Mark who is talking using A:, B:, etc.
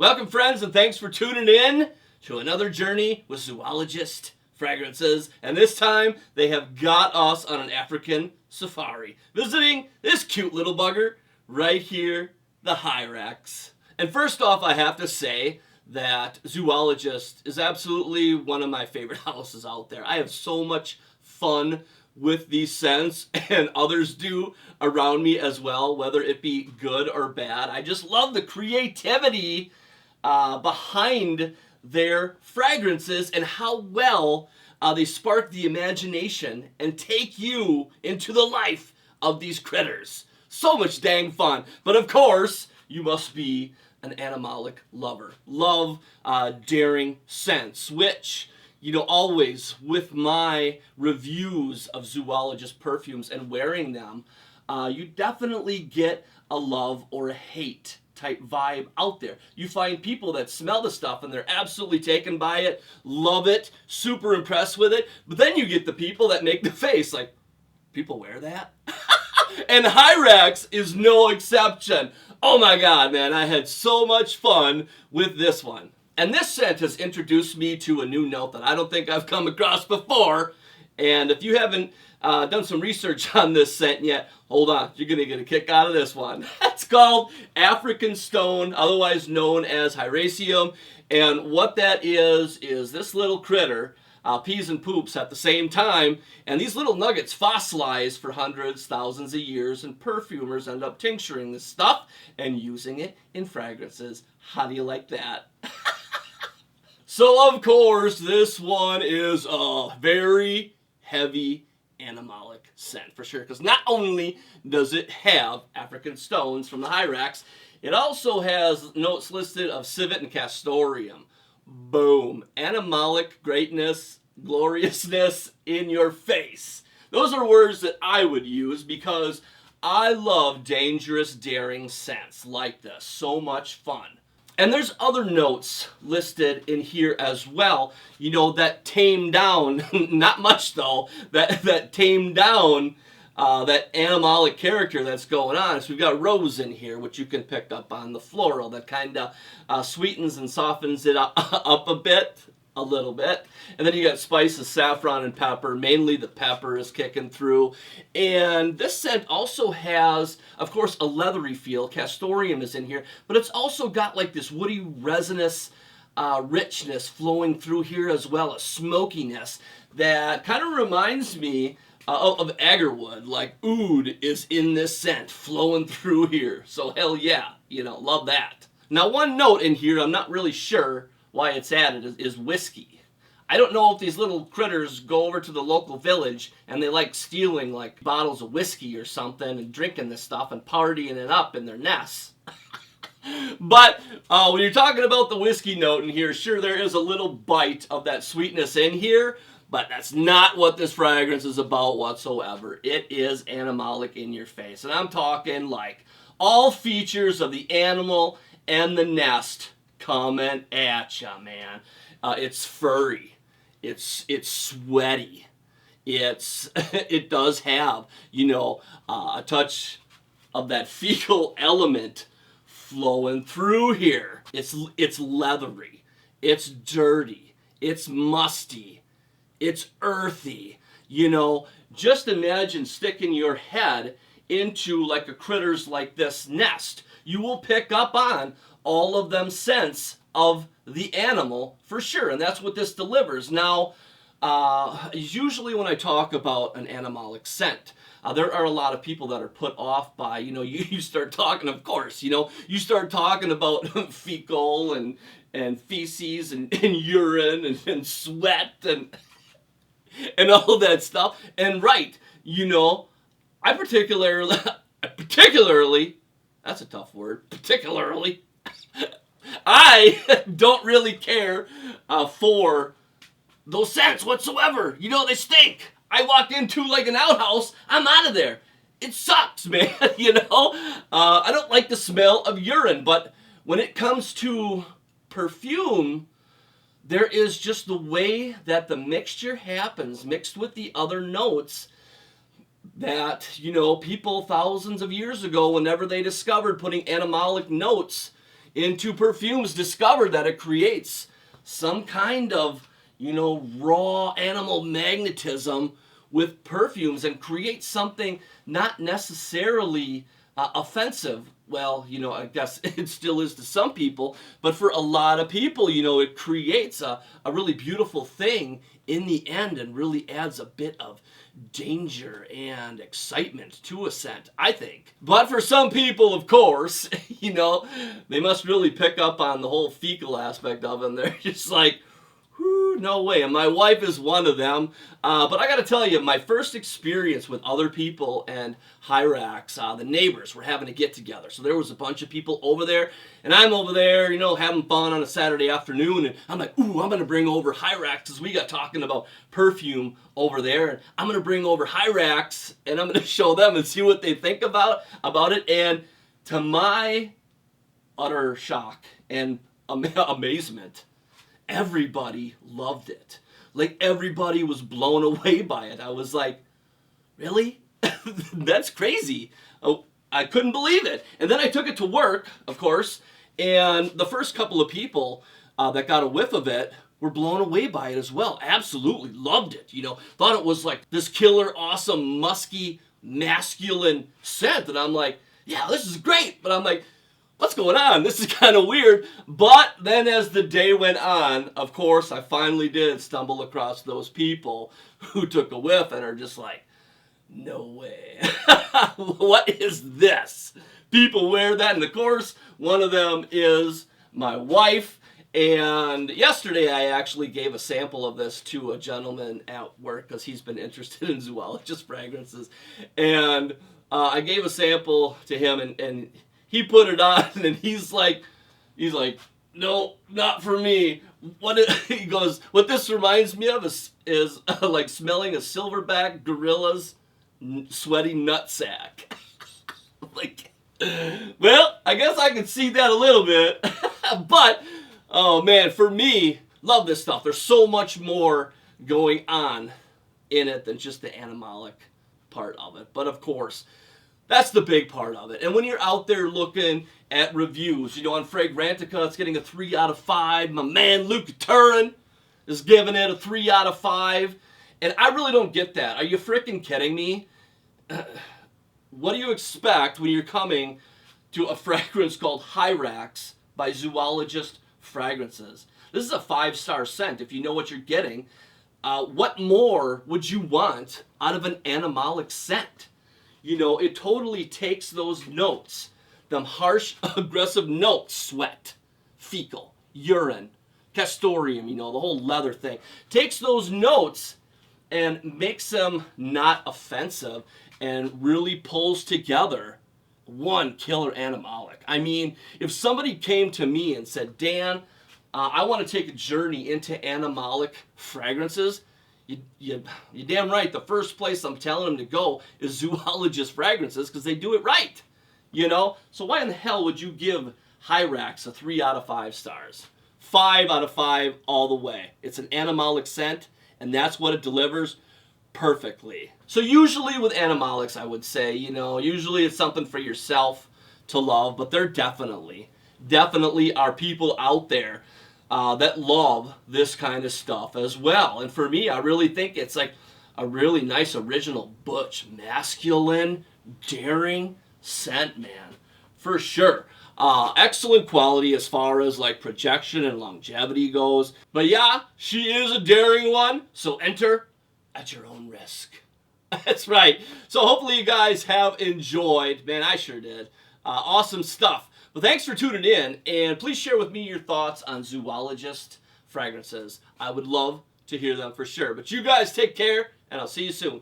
A: Welcome, friends, and thanks for tuning in to another journey with Zoologist Fragrances. And this time, they have got us on an African safari, visiting this cute little bugger right here, the Hyrax. And first off, I have to say that Zoologist is absolutely one of my favorite houses out there. I have so much fun with these scents, and others do around me as well, whether it be good or bad. I just love the creativity behind their fragrances and how well they spark the imagination and take you into the life of these critters. So much dang fun. But of course, you must be an animalic lover. Love daring scents, which, you know, always with my reviews of Zoologist perfumes and wearing them, you definitely get a love or a hate type vibe out there. You find people that smell the stuff and they're absolutely taken by it, love it, super impressed with it, but then you get the people that make the face like, people wear that? And Hyrax is no exception. Oh my god, man, I had so much fun with this one. And this scent has introduced me to a new note that I don't think I've come across before. And if you haven't done some research on this scent yet, hold on, you're going to get a kick out of this one. It's called African Stone, otherwise known as hyraceum. And what that is this little critter pees and poops at the same time. And these little nuggets fossilize for hundreds, thousands of years, and perfumers end up tincturing this stuff and using it in fragrances. How do you like that? So, of course, this one is a very heavy animalic scent, for sure. Because not only does it have African stones from the Hyrax, it also has notes listed of civet and castoreum. Boom. Animalic greatness, gloriousness in your face. Those are words that I would use because I love dangerous, daring scents like this. So much fun. And there's other notes listed in here as well, you know, that tame down, not much though, that tame down that animalic character that's going on. So we've got rose in here, which you can pick up on the floral, that kind of sweetens and softens it up a little bit. And then you got spices, saffron and pepper. Mainly the pepper is kicking through. And this scent also has, of course, a leathery feel. Castoreum is in here, but it's also got like this woody resinous richness flowing through here, as well as smokiness that kind of reminds me of agarwood. Like oud is in this scent flowing through here. So hell yeah, you know, love that. Now one note in here, I'm not really sure why it's added, is whiskey. I don't know if these little critters go over to the local village and they like stealing like bottles of whiskey or something and drinking this stuff and partying it up in their nests. But when you're talking about the whiskey note in here, sure, there is a little bite of that sweetness in here, but that's not what this fragrance is about whatsoever. It is animalic in your face. And I'm talking like all features of the animal and the nest coming at ya, man. It's furry. It's sweaty. It does have, you know, a touch of that fecal element flowing through here. It's leathery. It's dirty. It's musty. It's earthy. You know, just imagine sticking your head into like a critter's like this nest. You will pick up on all of them scents of the animal for sure, and that's what this delivers. Now, usually when I talk about an animalic scent, there are a lot of people that are put off by, you know, you start talking, of course, you know, you start talking about fecal and feces and urine and sweat and all that stuff. And right, you know, I particularly, that's a tough word, particularly, I don't really care for those scents whatsoever. You know, they stink. I walked into like an outhouse, I'm out of there. It sucks, man, you know? I don't like the smell of urine, but when it comes to perfume, there is just the way that the mixture happens, mixed with the other notes, that, you know, people thousands of years ago, whenever they discovered putting animalic notes into perfumes discovered that it creates some kind of, raw animal magnetism with perfumes and creates something not necessarily offensive. Well, I guess it still is to some people, but for a lot of people, it creates a really beautiful thing in the end and really adds a bit of danger and excitement to a scent, I think. But for some people, of course, they must really pick up on the whole fecal aspect of it, and they're just like, whew, no way. And my wife is one of them. But I got to tell you, my first experience with other people and Hyrax, the neighbors were having a get together. So there was a bunch of people over there, and I'm over there, having fun on a Saturday afternoon. And I'm like, ooh, I'm going to bring over Hyrax because we got talking about perfume over there. And I'm going to bring over Hyrax, and I'm going to show them and see what they think about it. And to my utter shock and amazement, everybody loved it. Like, everybody was blown away by it. I was like, really? That's crazy. Oh, I couldn't believe it. And then I took it to work, of course, and the first couple of people that got a whiff of it were blown away by it as well. Absolutely loved it. Thought it was like this killer, awesome, musky, masculine scent. And I'm like, yeah, this is great. But I'm like, what's going on? This is kind of weird. But then as the day went on, of course, I finally did stumble across those people who took a whiff and are just like, no way. What is this? People wear that. And of course, one of them is my wife. And yesterday I actually gave a sample of this to a gentleman at work because he's been interested in zoologist fragrances. And I gave a sample to him, and he put it on, and he's like, no, not for me. He goes, what this reminds me of is like smelling a silverback gorilla's sweaty nutsack. Like, well, I guess I can see that a little bit. But, oh man, for me, love this stuff. There's so much more going on in it than just the animalic part of it. But of course, that's the big part of it. And when you're out there looking at reviews, on Fragrantica, it's getting a 3 out of 5. My man, Luke Turin, is giving it a 3 out of 5. And I really don't get that. Are you freaking kidding me? What do you expect when you're coming to a fragrance called Hyrax by Zoologist Fragrances? This is a 5-star scent if you know what you're getting. What more would you want out of an animalic scent? It totally takes those notes, them harsh, aggressive notes, sweat, fecal, urine, castoreum, the whole leather thing. Takes those notes and makes them not offensive and really pulls together one killer animalic. I mean, if somebody came to me and said, Dan, I want to take a journey into animalic fragrances, you're damn right. The first place I'm telling them to go is Zoologist Fragrances because they do it right, So why in the hell would you give Hyrax a 3 out of 5 stars? 5 out of 5 all the way. It's an animalic scent, and that's what it delivers perfectly. So usually with animalics, I would say, usually it's something for yourself to love, but there definitely are people out there that love this kind of stuff as well. And for me, I really think it's like a really nice original butch, masculine, daring scent, man. For sure. Excellent quality as far as like projection and longevity goes. But yeah, she is a daring one, so enter at your own risk. That's right. So hopefully you guys have enjoyed. Man, I sure did. Awesome stuff. Well, thanks for tuning in, and please share with me your thoughts on Zoologist Fragrances. I would love to hear them for sure. But you guys take care, and I'll see you soon.